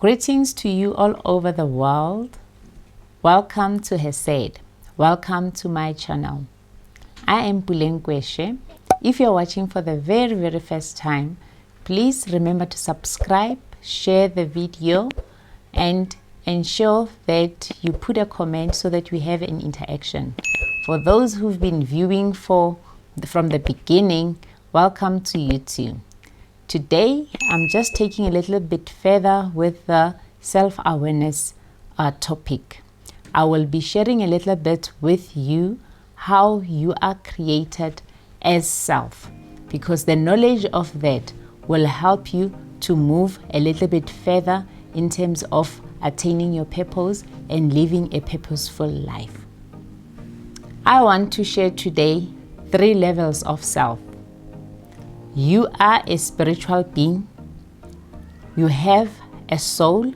Greetings to you all over the world. Welcome to Hesed. Welcome to my channel. I am Kweshe. If you're watching for the very first time, please remember to subscribe, share the video, and ensure that you put a comment so that we have an interaction. For those who've been viewing from the beginning, welcome to you too. Today, I'm just taking a little bit further with the self-awareness topic. I will be sharing a little bit with you how you are created as self, because the knowledge of that will help you to move a little bit further in terms of attaining your purpose and living a purposeful life. I want to share today 3 levels of self. You are a spiritual being, you have a soul,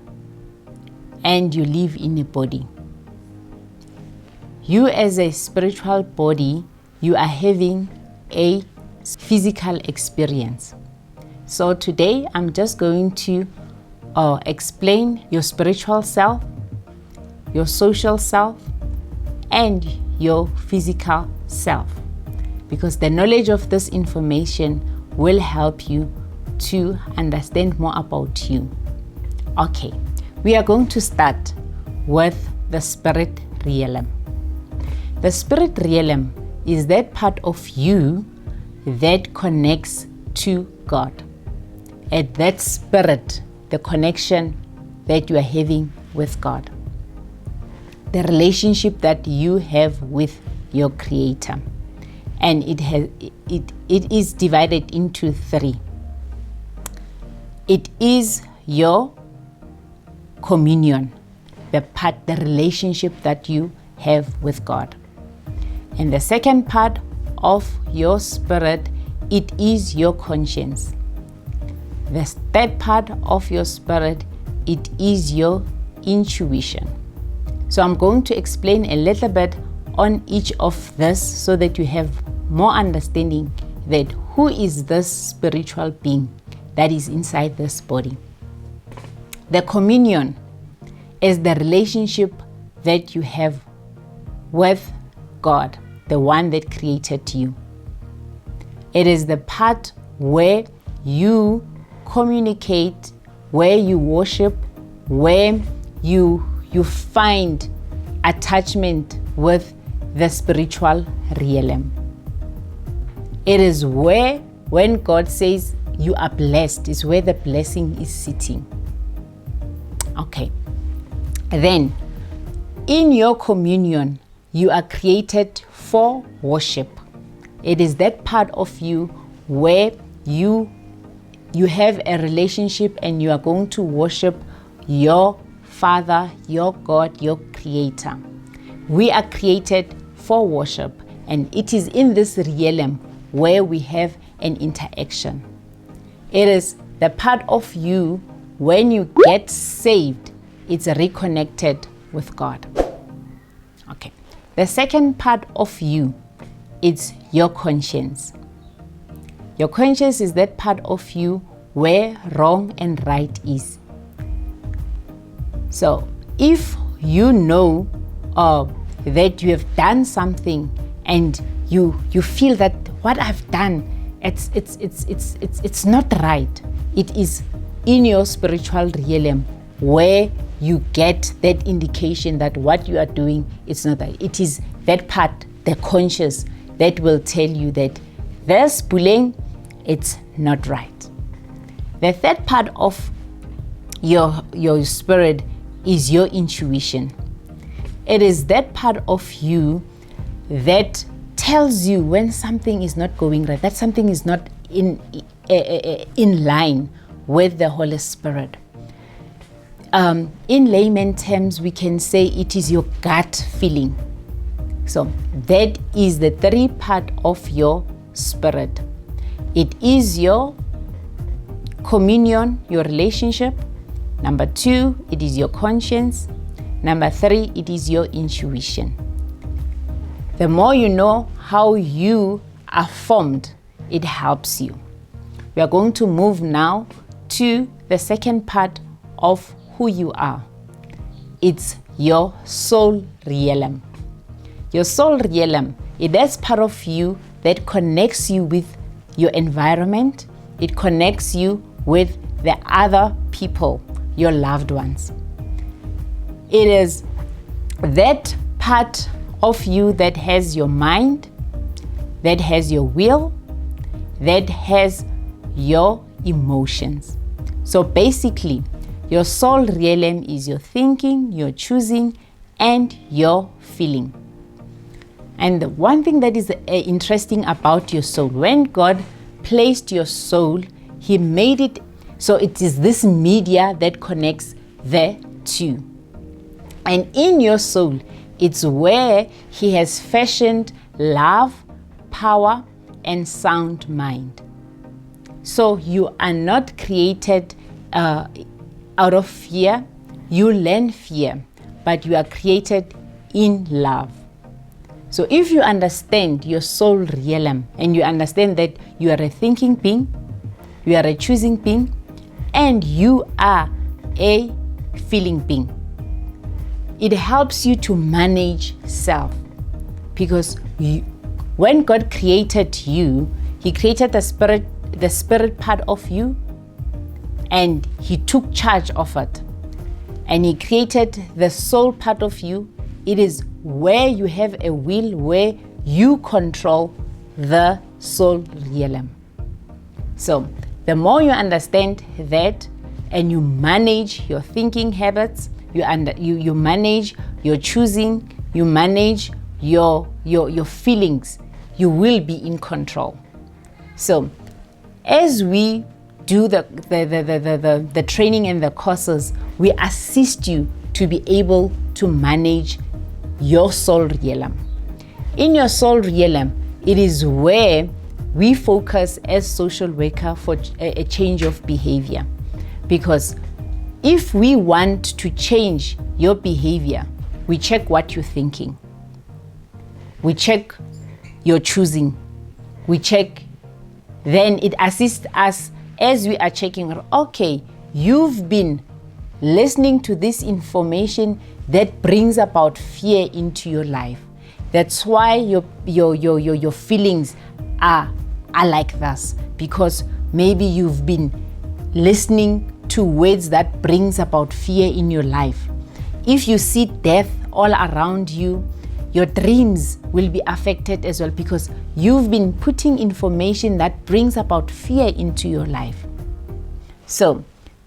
and you live in a body. You as a spiritual body, you are having a physical experience. So today I'm just going to explain your spiritual self, your social self, and your physical self, because the knowledge of this information will help you to understand more about you. Okay, we are going to start with the spirit realm. The spirit realm is that part of you that connects to God. At that spirit, the connection that you are having with God, the relationship that you have with your Creator. And it is divided into 3. It is your communion, the relationship that you have with God. And the second part of your spirit, it is your conscience. The third part of your spirit, it is your intuition. So I'm going to explain a little bit on each of this so that you have more understanding that who is this spiritual being that is inside this body. The communion is the relationship that you have with God, the one that created you. It is the part where you communicate, where you worship, where you find attachment with the spiritual realm. It is where, when God says you are blessed, is where the blessing is sitting. Okay. Then, in your communion, you are created for worship. It is that part of you where you have a relationship and you are going to worship your Father, your God, your Creator. We are created for worship, and it is in this realm where we have an interaction. It is the part of you when you get saved, it's reconnected with God. Okay. The second part of you, it's your conscience. Your conscience is that part of you where wrong and right is. So if you know that you have done something and you feel that what I've done, it's not right. It is in your spiritual realm where you get that indication that what you are doing, it's not right. It is that part, the conscious, that will tell you that this bullying, it's not right. The third part of your spirit is your intuition. It is that part of you that tells you when something is not going right, that something is not in line with the Holy Spirit. In layman terms, we can say it is your gut feeling. So that is the 3 part of your spirit. It is your communion, your relationship. Number 2, it is your conscience. Number 3, it is your intuition. The more you know how you are formed, it helps you. We are going to move now to the second part of who you are. It's your soul realm. Your soul realm, that's part of you that connects you with your environment. It connects you with the other people, your loved ones. It is that part of you that has your mind, that has your will, that has your emotions. So basically, your soul realm is your thinking, your choosing, and your feeling. And the one thing that is interesting about your soul, when God placed your soul, He made it so it is this media that connects the two. And in your soul, it's where He has fashioned love, power, and sound mind. So you are not created out of fear. You learn fear, but you are created in love. So if you understand your soul realm and you understand that you are a thinking being, you are a choosing being, and you are a feeling being, it helps you to manage self. Because when God created you, He created the spirit part of you, and He took charge of it. And He created the soul part of you. It is where you have a will, where you control the soul realm. So the more you understand that, and you manage your thinking habits, you manage your choosing, you manage your feelings, you will be in control. So as we do the training and the courses, we assist you to be able to manage your soul realm. In your soul realm, it is where we focus as social worker for a change of behavior. Because if we want to change your behavior, we check what you're thinking. We check your choosing. We check, then it assists us as we are checking, okay, you've been listening to this information that brings about fear into your life. That's why your feelings are like this, because maybe you've been listening to words that brings about fear in your life. If you see death all around you, your dreams will be affected as well, because you've been putting information that brings about fear into your life. So,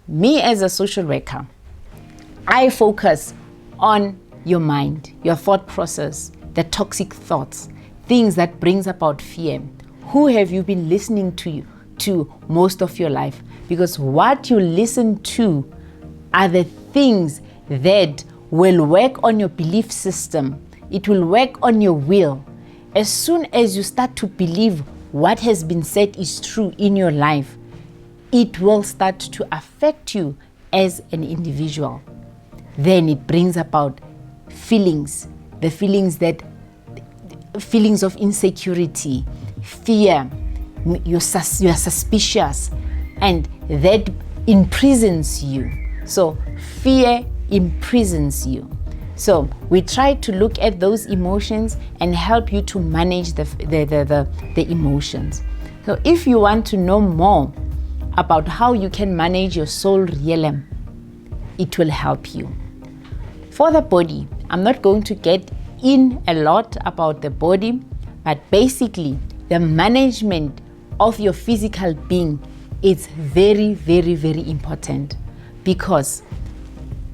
me as a social worker, I focus on your mind, your thought process, the toxic thoughts, things that brings about fear. Who have you been listening to most of your life? Because what you listen to are the things that will work on your belief system. It will work on your will. As soon as you start to believe what has been said is true in your life, it will start to affect you as an individual. Then it brings about feelings, the feelings of insecurity, fear, you're suspicious, and that imprisons you. So fear imprisons you. So we try to look at those emotions and help you to manage the emotions. So if you want to know more about how you can manage your soul realm, it will help you. For the body, I'm not going to get in a lot about the body, but basically the management of your physical being is very, very, very important, because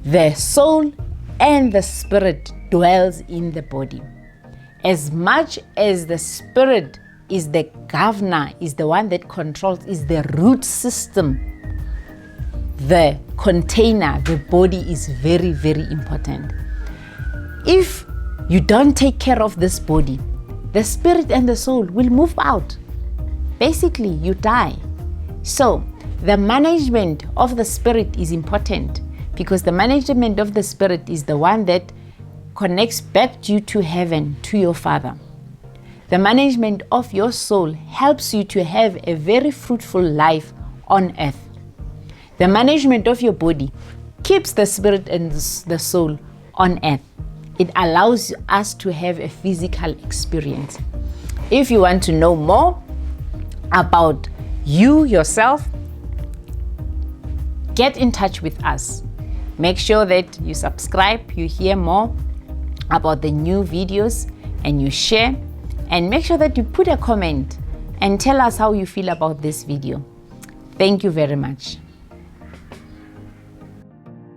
the soul and the spirit dwells in the body. As much as the spirit is the governor, is the one that controls, is the root system, the container, the body is very, very important. If you don't take care of this body, the spirit and the soul will move out. Basically, you die. So the management of the spirit is important, because the management of the spirit is the one that connects back you to heaven, to your Father. The management of your soul helps you to have a very fruitful life on earth. The management of your body keeps the spirit and the soul on earth. It allows us to have a physical experience. If you want to know more about you yourself, get in touch with us. Make sure that you subscribe, you hear more about the new videos, and you share, and make sure that you put a comment and tell us how you feel about this video. Thank you very much.